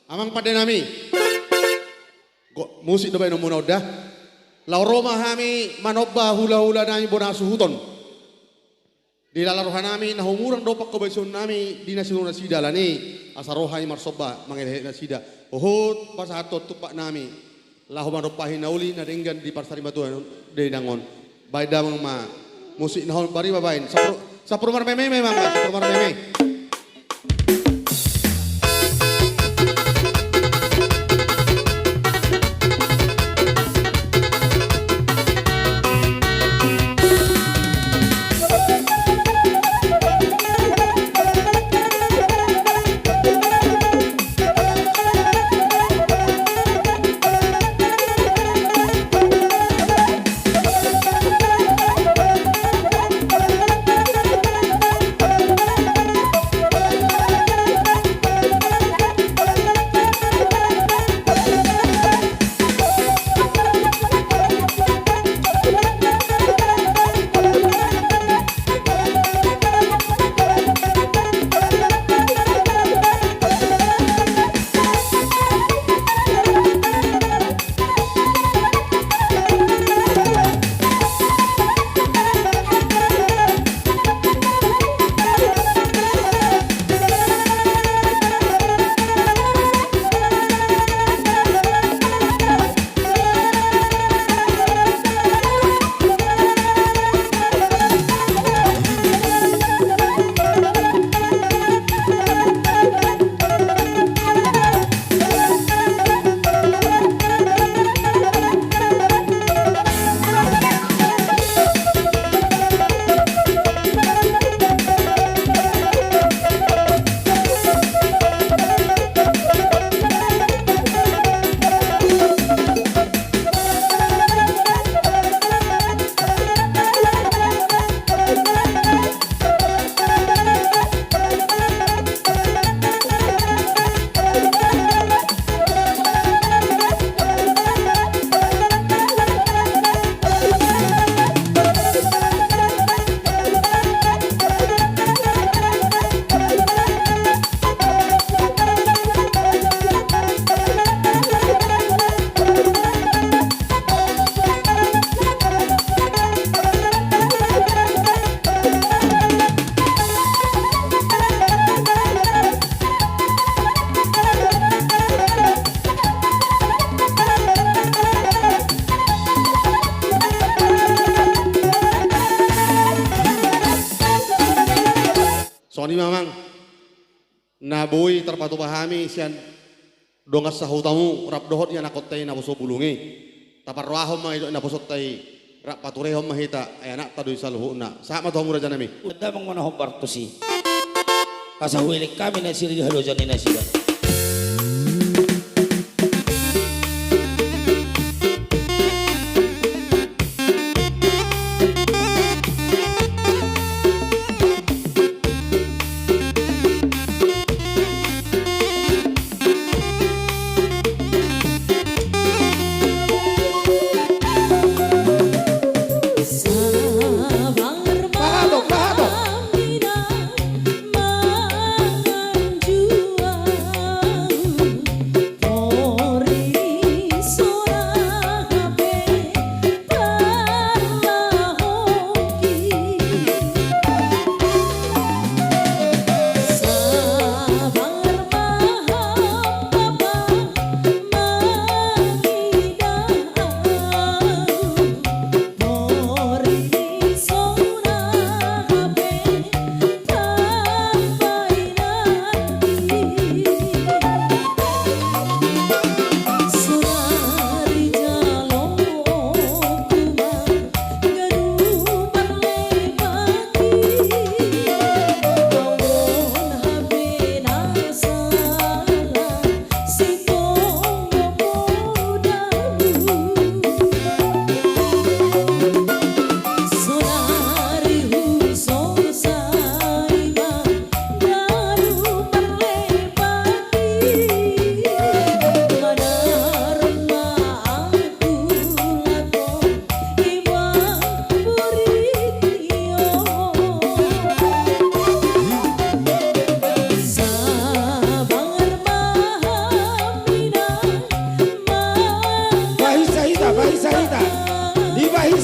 Amang pada nami. Musik do bay no muna udah. Lauroma hami manobba hula-hula nami bonasu huton. Di lalarohan nami nahumurang dopak ko baysun nami di nasinuna sida lani asarohay marsoba mangelehe na sida. Uhud pasato tupak nami. Lahu manopahin nauli na ringgan di parsari batuan de nangon. Bayda ma musik nahon bari babain. Sapro mar meme memang sapro mar meme. Soni mamang naboy terpatu pahami sian dongas sahutamu rap dohot yang nakotay napuso bulungi taparwahom mga ito napusot tay rap paturehom mahita ay anak tadoy saluho na sama to mura janami unda mang manahom bartosi kasahuilik kami na sila halojan ni na sila. Mangan jua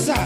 Rasa